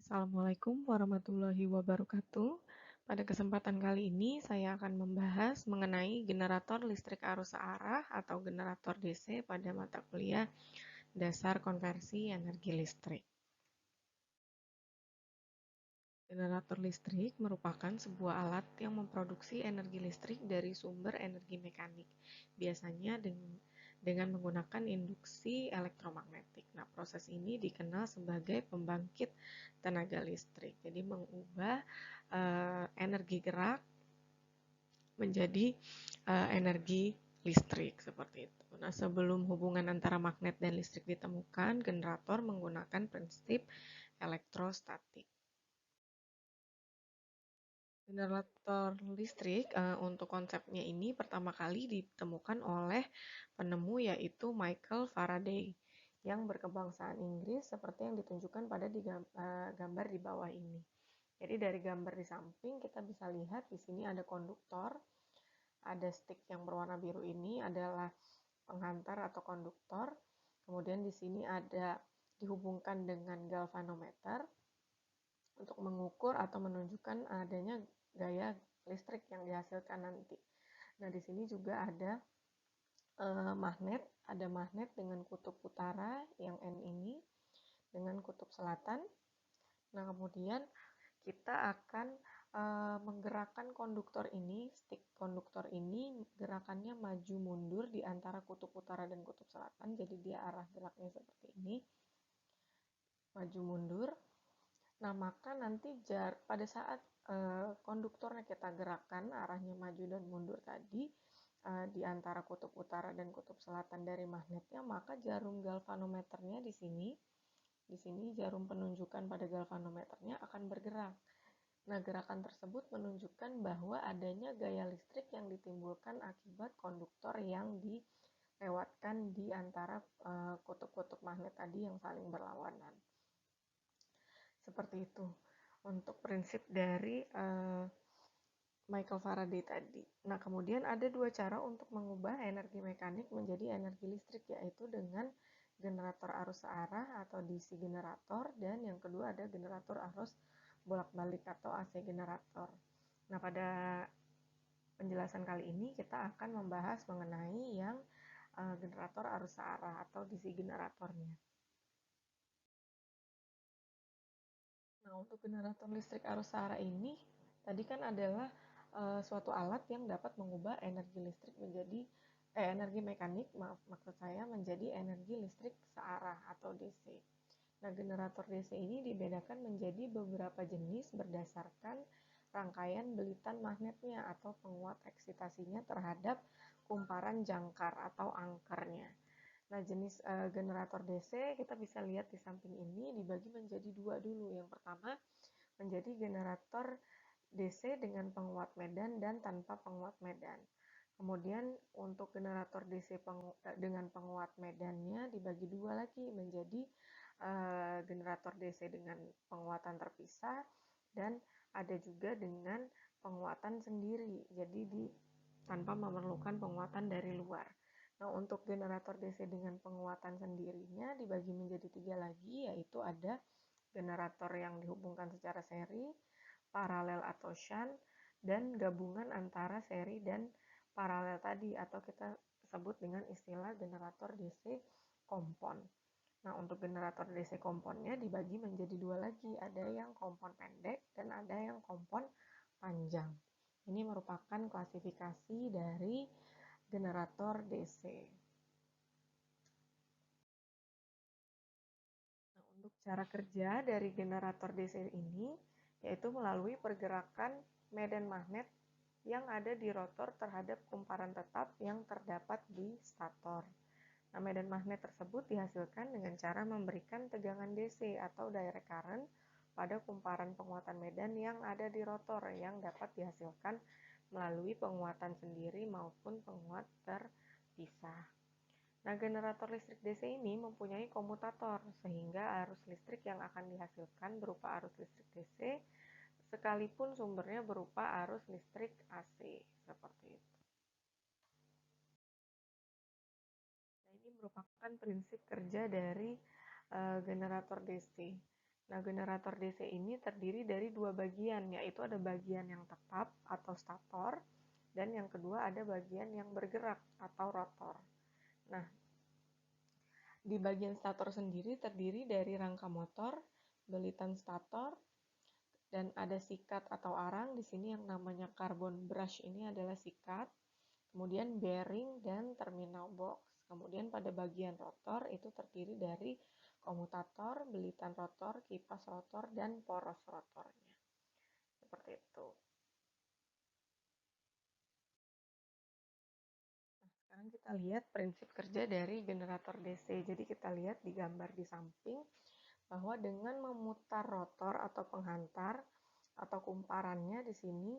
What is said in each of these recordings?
Assalamualaikum warahmatullahi wabarakatuh. Pada kesempatan kali ini saya akan membahas mengenai generator listrik arus searah atau generator DC pada mata kuliah Dasar Konversi Energi Listrik. Generator listrik merupakan sebuah alat yang memproduksi energi listrik dari sumber energi mekanik, biasanya dengan menggunakan induksi elektromagnetik. Nah, proses ini dikenal sebagai pembangkit tenaga listrik. Jadi mengubah energi gerak menjadi energi listrik seperti itu. Nah, sebelum hubungan antara magnet dan listrik ditemukan, generator menggunakan prinsip elektrostatik. Generator listrik untuk konsepnya ini pertama kali ditemukan oleh penemu yaitu Michael Faraday yang berkebangsaan Inggris seperti yang ditunjukkan pada gambar di bawah ini. Jadi dari gambar di samping kita bisa lihat di sini ada konduktor, ada stick yang berwarna biru ini adalah penghantar atau konduktor. Kemudian di sini ada dihubungkan dengan galvanometer untuk mengukur atau menunjukkan adanya gaya listrik yang dihasilkan nanti. Nah, di sini juga ada magnet dengan kutub utara yang N ini dengan kutub selatan. Nah, kemudian kita akan menggerakkan konduktor ini, stick konduktor ini gerakannya maju mundur di antara kutub utara dan kutub selatan. Jadi dia arah geraknya seperti ini, maju mundur. Nah, maka nanti pada saat konduktornya kita gerakkan arahnya maju dan mundur tadi di antara kutub utara dan kutub selatan dari magnetnya, maka jarum galvanometernya di sini jarum penunjukan pada galvanometernya akan bergerak. Nah, gerakan tersebut menunjukkan bahwa adanya gaya listrik yang ditimbulkan akibat konduktor yang dilewatkan di antara kutub-kutub magnet tadi yang saling berlawanan. Seperti itu untuk prinsip dari Michael Faraday tadi. Nah, kemudian ada dua cara untuk mengubah energi mekanik menjadi energi listrik, yaitu dengan generator arus searah atau DC generator, dan yang kedua ada generator arus bolak-balik atau AC generator. Nah, pada penjelasan kali ini kita akan membahas mengenai yang generator arus searah atau DC generatornya. Nah, untuk generator listrik arus searah ini tadi kan adalah suatu alat yang dapat mengubah energi listrik menjadi energi mekanik, maksud saya menjadi energi listrik searah atau DC. Nah, generator DC ini dibedakan menjadi beberapa jenis berdasarkan rangkaian belitan magnetnya atau penguat eksitasinya terhadap kumparan jangkar atau angkernya. Nah, jenis generator DC kita bisa lihat di samping ini dibagi menjadi dua dulu. Yang pertama menjadi generator DC dengan penguat medan dan tanpa penguat medan. Kemudian untuk generator DC dengan penguat medannya dibagi dua lagi menjadi generator DC dengan penguatan terpisah dan ada juga dengan penguatan sendiri. Jadi tanpa memerlukan penguatan dari luar. Nah, untuk generator DC dengan penguatan sendirinya dibagi menjadi tiga lagi, yaitu ada generator yang dihubungkan secara seri, paralel atau shunt, dan gabungan antara seri dan paralel tadi atau kita sebut dengan istilah generator DC kompon. Nah, untuk generator DC komponnya dibagi menjadi dua lagi, ada yang kompon pendek dan ada yang kompon panjang. Ini merupakan klasifikasi dari generator DC. Nah, untuk cara kerja dari generator DC ini yaitu melalui pergerakan medan magnet yang ada di rotor terhadap kumparan tetap yang terdapat di stator. Nah, medan magnet tersebut dihasilkan dengan cara memberikan tegangan DC atau direct current pada kumparan penguatan medan yang ada di rotor yang dapat dihasilkan melalui penguatan sendiri maupun penguat terpisah. Nah, generator listrik DC ini mempunyai komutator sehingga arus listrik yang akan dihasilkan berupa arus listrik DC sekalipun sumbernya berupa arus listrik AC seperti itu. Nah, ini merupakan prinsip kerja dari generator DC. Nah, generator DC ini terdiri dari dua bagian, yaitu ada bagian yang tetap atau stator, dan yang kedua ada bagian yang bergerak atau rotor. Nah, di bagian stator sendiri terdiri dari rangka motor, belitan stator, dan ada sikat atau arang. Di sini yang namanya carbon brush ini adalah sikat. Kemudian bearing dan terminal box. Kemudian pada bagian rotor itu terdiri dari komutator, belitan rotor, kipas rotor, dan poros rotornya. Seperti itu. Nah, sekarang kita lihat prinsip kerja dari generator DC. Jadi kita lihat di gambar di samping bahwa dengan memutar rotor atau penghantar atau kumparannya di sini,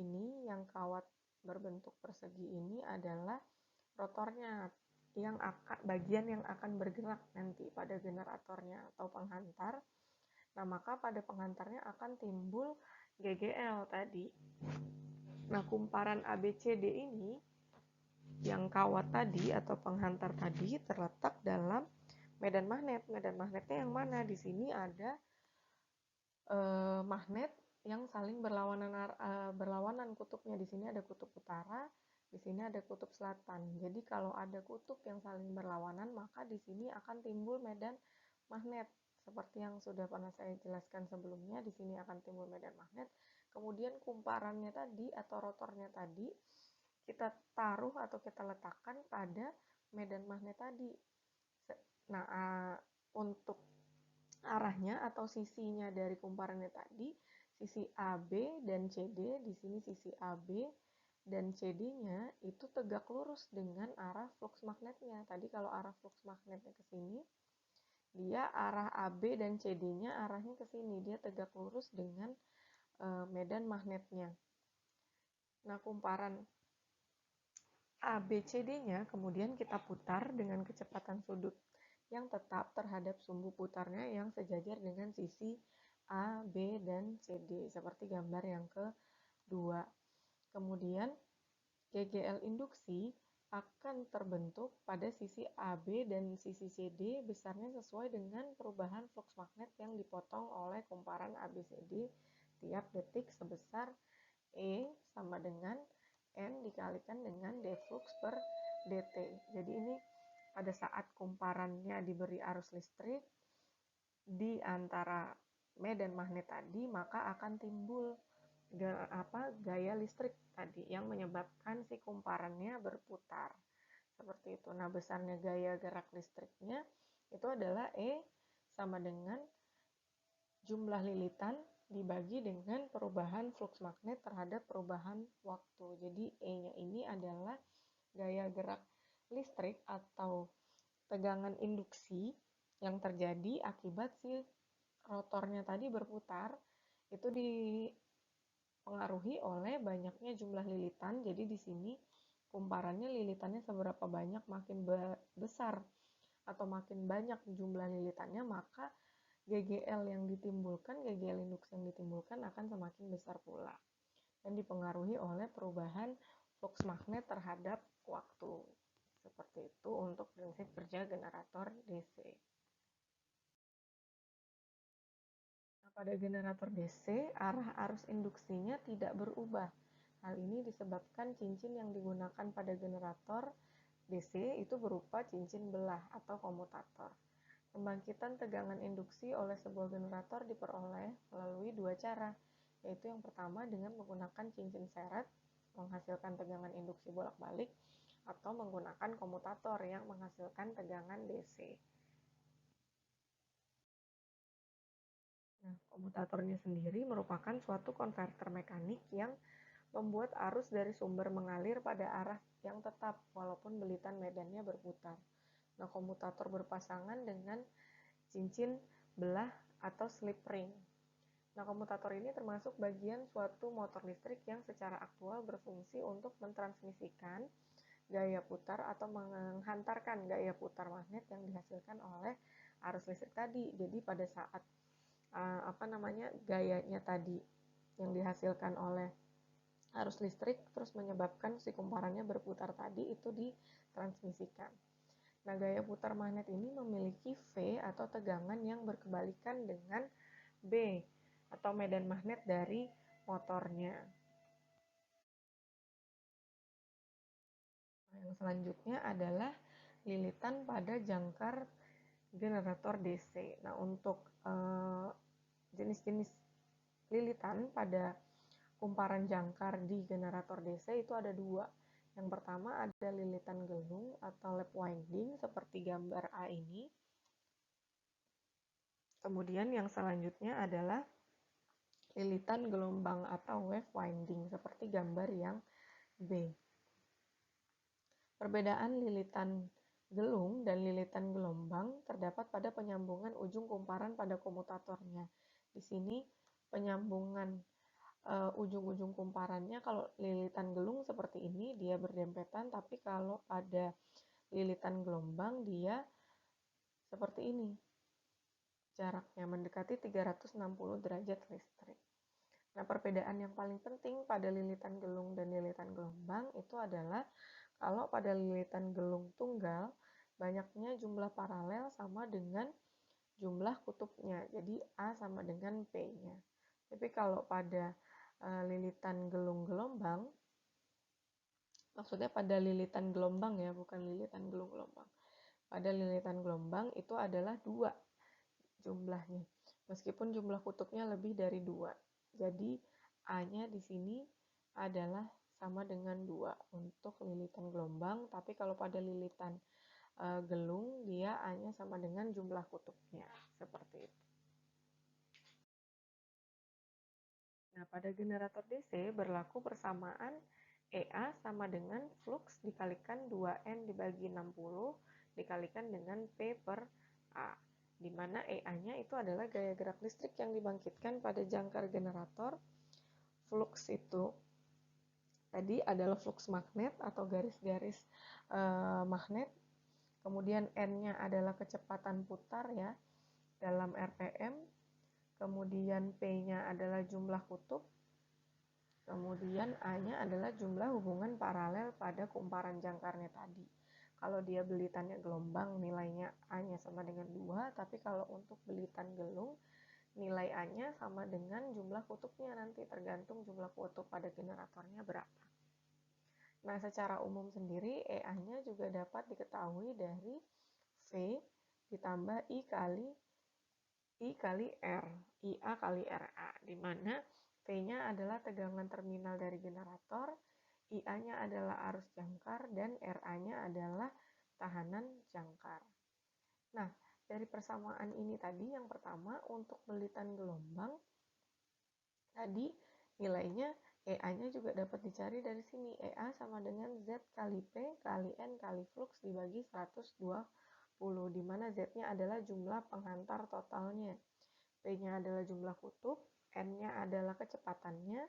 ini yang kawat berbentuk persegi ini adalah rotornya, yang bagian yang akan bergerak nanti pada generatornya atau penghantar. Nah, maka pada penghantarnya akan timbul GGL tadi. Nah, kumparan ABCD ini yang kawat tadi atau penghantar tadi terletak dalam medan magnet. Medan magnetnya yang mana? Di sini ada magnet yang saling berlawanan kutubnya. Di sini ada kutub utara, di sini ada kutub selatan. Jadi kalau ada kutub yang saling berlawanan, maka di sini akan timbul medan magnet. Seperti yang sudah pernah saya jelaskan sebelumnya, di sini akan timbul medan magnet. Kemudian kumparannya tadi atau rotornya tadi kita taruh atau kita letakkan pada medan magnet tadi. Nah, untuk arahnya atau sisinya dari kumparannya tadi, sisi AB dan CD, di sini sisi AB dan CD-nya itu tegak lurus dengan arah flux magnetnya. Tadi kalau arah flux magnetnya ke sini, dia arah AB dan CD-nya arahnya ke sini, dia tegak lurus dengan medan magnetnya. Nah, kumparan ABCD-nya kemudian kita putar dengan kecepatan sudut yang tetap terhadap sumbu putarnya yang sejajar dengan sisi A, B, dan CD, seperti gambar yang kedua. Kemudian GGL induksi akan terbentuk pada sisi AB dan sisi CD besarnya sesuai dengan perubahan flux magnet yang dipotong oleh kumparan ABCD tiap detik sebesar E sama dengan N dikalikan dengan d flux per dt. Jadi ini pada saat kumparannya diberi arus listrik di antara medan magnet tadi, maka akan timbul gaya listrik tadi yang menyebabkan si kumparannya berputar. Seperti itu. Nah, besarnya gaya gerak listriknya itu adalah E sama dengan jumlah lilitan dibagi dengan perubahan flux magnet terhadap perubahan waktu. Jadi E-nya ini adalah gaya gerak listrik atau tegangan induksi yang terjadi akibat si rotornya tadi berputar. Itu dipengaruhi oleh banyaknya jumlah lilitan. Jadi di sini kumparannya lilitannya seberapa banyak, makin besar atau makin banyak jumlah lilitannya, maka GGL yang ditimbulkan, GGL induksi yang ditimbulkan akan semakin besar pula. Dan dipengaruhi oleh perubahan flux magnet terhadap waktu. Seperti itu untuk prinsip kerja generator DC. Nah, pada generator DC, arah arus induksinya tidak berubah. Hal ini disebabkan cincin yang digunakan pada generator DC itu berupa cincin belah atau komutator. Pembangkitan tegangan induksi oleh sebuah generator diperoleh melalui dua cara, yaitu yang pertama dengan menggunakan cincin seret menghasilkan tegangan induksi bolak-balik atau menggunakan komutator yang menghasilkan tegangan DC. Nah, komutatornya sendiri merupakan suatu konverter mekanik yang membuat arus dari sumber mengalir pada arah yang tetap walaupun belitan medannya berputar. Nah, komutator berpasangan dengan cincin belah atau slip ring. Nah, komutator ini termasuk bagian suatu motor listrik yang secara aktual berfungsi untuk mentransmisikan gaya putar atau menghantarkan gaya putar magnet yang dihasilkan oleh arus listrik tadi. Jadi pada saat gayanya tadi yang dihasilkan oleh arus listrik terus menyebabkan si kumparannya berputar tadi itu ditransmisikan. Nah, gaya putar magnet ini memiliki V atau tegangan yang berkebalikan dengan B atau medan magnet dari motornya. Yang selanjutnya adalah lilitan pada jangkar generator DC. Nah, untuk jenis-jenis lilitan pada kumparan jangkar di generator DC itu ada dua. Yang pertama ada lilitan gelung atau lap winding seperti gambar A ini. Kemudian yang selanjutnya adalah lilitan gelombang atau wave winding seperti gambar yang B. Perbedaan lilitan gelung dan lilitan gelombang terdapat pada penyambungan ujung kumparan pada komutatornya. Di sini penyambungan ujung-ujung kumparannya, kalau lilitan gelung seperti ini dia berdempetan, tapi kalau pada lilitan gelombang dia seperti ini. Jaraknya mendekati 360 derajat listrik. Nah, perbedaan yang paling penting pada lilitan gelung dan lilitan gelombang itu adalah kalau pada lilitan gelung tunggal, banyaknya jumlah paralel sama dengan jumlah kutubnya. Jadi A sama dengan P-nya. Tapi kalau pada lilitan gelung gelombang, maksudnya pada lilitan gelombang ya, bukan lilitan gelung gelombang. Pada lilitan gelombang itu adalah 2 jumlahnya, meskipun jumlah kutubnya lebih dari 2. Jadi A-nya di sini adalah sama dengan 2 untuk lilitan gelombang, tapi kalau pada lilitan gelung dia A-nya sama dengan jumlah kutubnya, seperti itu. Nah, pada generator DC berlaku persamaan EA sama dengan flux dikalikan 2N dibagi 60 dikalikan dengan P per A, di mana EA-nya itu adalah gaya gerak listrik yang dibangkitkan pada jangkar generator. Flux itu tadi adalah flux magnet atau garis-garis magnet. Kemudian N-nya adalah kecepatan putar ya dalam RPM. Kemudian P-nya adalah jumlah kutub. Kemudian A-nya adalah jumlah hubungan paralel pada kumparan jangkarnya tadi. Kalau dia belitannya gelombang, nilainya A-nya sama dengan 2, tapi kalau untuk belitan gelung, nilai A-nya sama dengan jumlah kutubnya nanti, tergantung jumlah kutub pada generatornya berapa. Nah, secara umum sendiri, EA-nya juga dapat diketahui dari V ditambah I kali R, IA kali RA, di mana V-nya adalah tegangan terminal dari generator, IA-nya adalah arus jangkar, dan RA-nya adalah tahanan jangkar. Nah, dari persamaan ini tadi, yang pertama untuk belitan gelombang, tadi nilainya EA-nya juga dapat dicari dari sini. EA sama dengan Z kali P kali N kali flux dibagi 120, di mana Z-nya adalah jumlah penghantar totalnya. P-nya adalah jumlah kutub, N-nya adalah kecepatannya,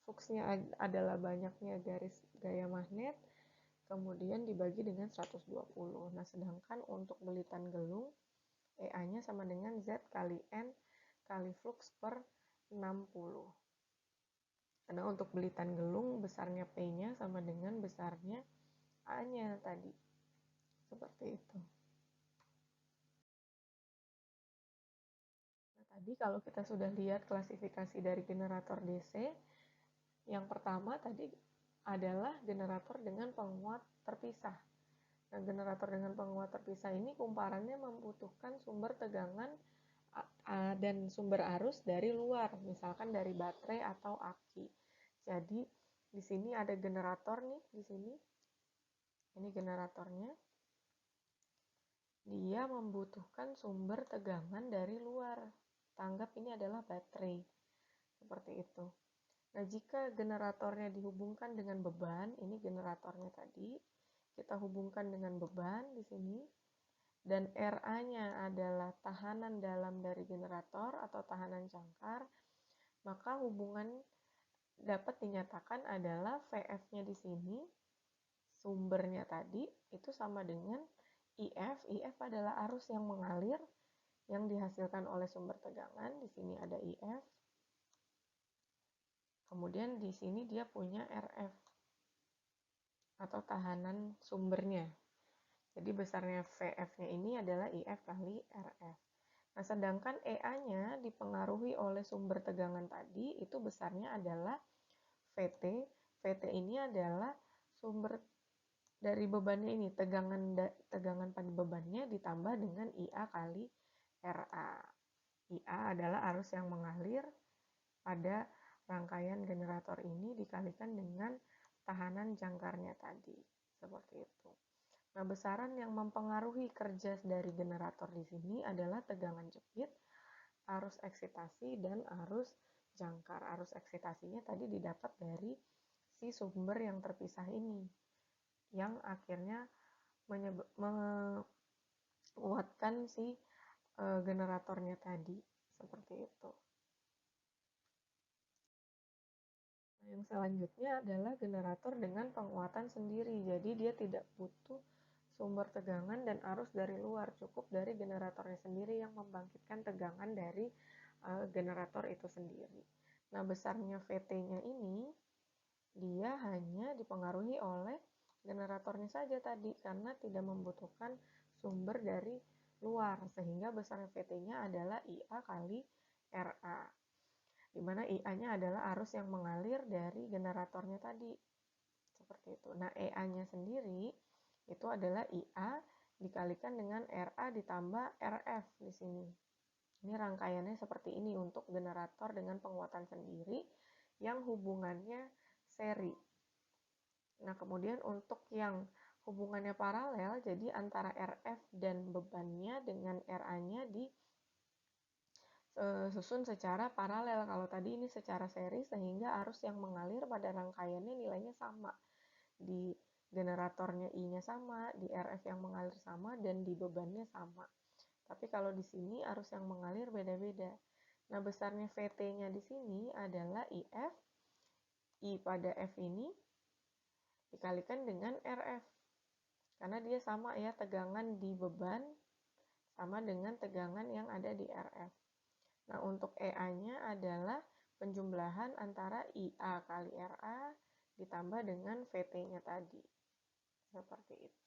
flux-nya adalah banyaknya garis gaya magnet, kemudian dibagi dengan 120. Nah, sedangkan untuk belitan gelung, EA-nya sama dengan Z kali N kali flux per 60. Karena untuk belitan gelung, besarnya P-nya sama dengan besarnya A-nya tadi. Seperti itu. Nah, tadi kalau kita sudah lihat klasifikasi dari generator DC, yang pertama tadi adalah generator dengan penguat terpisah. Nah, generator dengan penguat terpisah ini kumparannya membutuhkan sumber tegangan dan sumber arus dari luar, misalkan dari baterai atau aki. Jadi di sini ada generator nih, di sini. Ini generatornya. Dia membutuhkan sumber tegangan dari luar. Tanggap ini adalah baterai. Seperti itu. Nah, jika generatornya dihubungkan dengan beban, ini generatornya tadi, kita hubungkan dengan beban di sini, dan RA-nya adalah tahanan dalam dari generator atau tahanan jangkar, maka hubungan dapat dinyatakan adalah VF-nya di sini, sumbernya tadi, itu sama dengan IF. IF adalah arus yang mengalir yang dihasilkan oleh sumber tegangan. Di sini ada IF. Kemudian di sini dia punya RF atau tahanan sumbernya. Jadi besarnya VF-nya ini adalah IF kali RF. Nah, sedangkan EA-nya dipengaruhi dipengaruhi oleh sumber tegangan tadi, itu besarnya adalah VT. VT ini adalah sumber dari bebannya ini, tegangan pada bebannya ditambah dengan IA kali RA. IA adalah arus yang mengalir pada rangkaian generator ini dikalikan dengan tahanan jangkarnya tadi. Seperti itu. Nah, besaran yang mempengaruhi kerja dari generator di sini adalah tegangan jepit, arus eksitasi, dan arus jangkar. Arus eksitasinya tadi didapat dari si sumber yang terpisah ini, yang akhirnya menguatkan si generatornya tadi. Seperti itu. Nah, yang selanjutnya adalah generator dengan penguatan sendiri. Jadi dia tidak butuh sumber tegangan dan arus dari luar, cukup dari generatornya sendiri yang membangkitkan tegangan dari generator itu sendiri. Nah, besarnya VT-nya ini dia hanya dipengaruhi oleh generatornya saja tadi karena tidak membutuhkan sumber dari luar, sehingga besar VT-nya adalah IA kali RA, di mana IA-nya adalah arus yang mengalir dari generatornya tadi. Seperti itu. Nah, EA-nya sendiri itu adalah IA dikalikan dengan RA ditambah RF di sini. Ini rangkaiannya seperti ini untuk generator dengan penguatan sendiri yang hubungannya seri. Nah, kemudian untuk yang hubungannya paralel, jadi antara RF dan bebannya dengan RA-nya disusun secara paralel. Kalau tadi ini secara seri, sehingga arus yang mengalir pada rangkaiannya nilainya sama. Di generatornya I-nya sama, di RF yang mengalir sama, dan di bebannya sama. Tapi kalau di sini arus yang mengalir beda-beda. Nah, besarnya VT-nya di sini adalah IF. I pada F ini dikalikan dengan RF. Karena dia sama ya, tegangan di beban sama dengan tegangan yang ada di RF. Nah, untuk EA-nya adalah penjumlahan antara IA kali RA ditambah dengan VT-nya tadi. Seperti itu.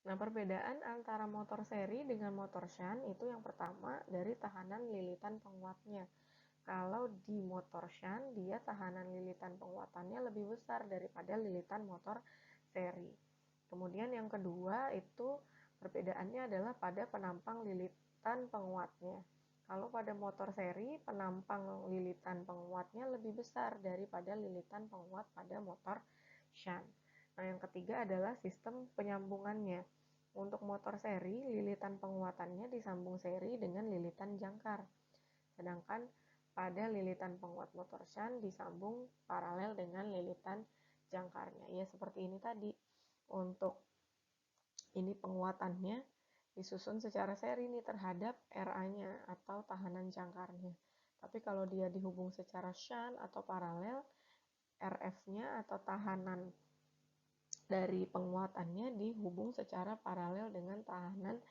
Nah, perbedaan antara motor seri dengan motor shunt itu yang pertama dari tahanan lilitan penguatnya. Kalau di motor shunt, dia tahanan lilitan penguatannya lebih besar daripada lilitan motor seri. Kemudian yang kedua itu perbedaannya adalah pada penampang lilitan penguatnya. Kalau pada motor seri, penampang lilitan penguatnya lebih besar daripada lilitan penguat pada motor shunt. Nah, yang ketiga adalah sistem penyambungannya. Untuk motor seri, lilitan penguatannya disambung seri dengan lilitan jangkar. Sedangkan pada lilitan penguat motor shunt disambung paralel dengan lilitan jangkarnya. Ya, seperti ini tadi. Untuk ini penguatannya disusun secara seri nih terhadap RA-nya atau tahanan jangkarnya. Tapi kalau dia dihubung secara shunt atau paralel, RF-nya atau tahanan dari penguatannya dihubung secara paralel dengan tahanan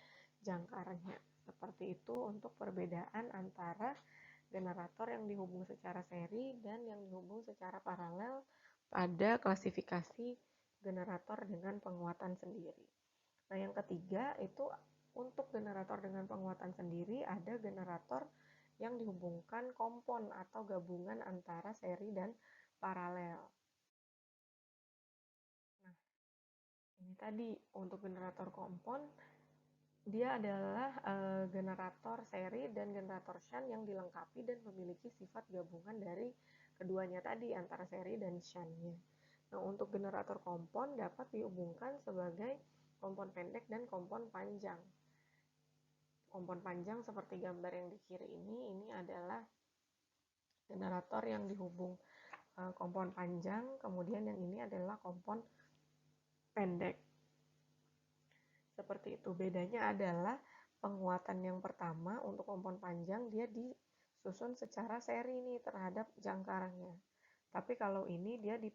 jangkarnya. Seperti itu untuk perbedaan antara generator yang dihubung secara seri dan yang dihubung secara paralel pada klasifikasi generator dengan penguatan sendiri. Nah, yang ketiga itu untuk generator dengan penguatan sendiri ada generator yang dihubungkan kompon atau gabungan antara seri dan paralel. Nah, ini tadi untuk generator kompon, dia adalah generator seri dan generator shunt yang dilengkapi dan memiliki sifat gabungan dari keduanya tadi antara seri dan shuntnya. Nah, untuk generator kompon dapat dihubungkan sebagai kompon pendek dan kompon panjang. Kompon panjang seperti gambar yang di kiri ini adalah generator yang dihubung kompon panjang, kemudian yang ini adalah kompon pendek. Seperti itu. Bedanya adalah penguatan yang pertama untuk kompon panjang dia disusun secara seri nih terhadap jangkarnya. Tapi kalau ini dia di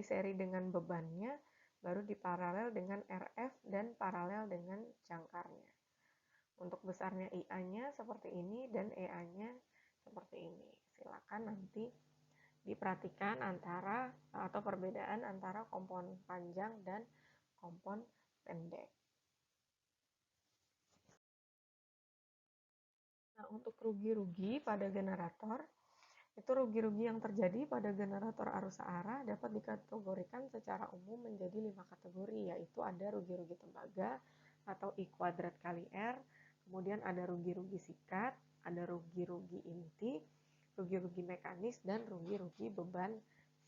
seri dengan bebannya, baru di paralel dengan RF dan paralel dengan jangkarnya. Untuk besarnya IA-nya seperti ini dan EA-nya seperti ini. Silakan nanti diperhatikan antara atau perbedaan antara kompon panjang dan kompon pendek. Nah, untuk rugi-rugi pada generator, itu rugi-rugi yang terjadi pada generator arus searah dapat dikategorikan secara umum menjadi 5 kategori, yaitu ada rugi-rugi tembaga atau I kuadrat kali R, kemudian ada rugi-rugi sikat, ada rugi-rugi inti, rugi-rugi mekanis, dan rugi-rugi beban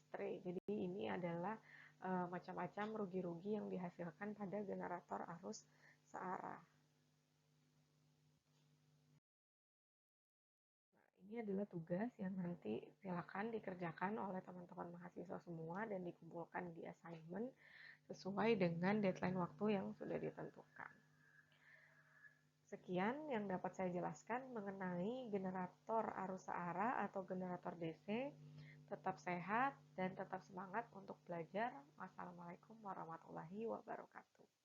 stray. Jadi ini adalah macam-macam rugi-rugi yang dihasilkan pada generator arus searah. Ini adalah tugas yang nanti silakan dikerjakan oleh teman-teman mahasiswa semua dan dikumpulkan di assignment sesuai dengan deadline waktu yang sudah ditentukan. Sekian yang dapat saya jelaskan mengenai generator arus searah atau generator DC. Tetap sehat dan tetap semangat untuk belajar. Wassalamualaikum warahmatullahi wabarakatuh.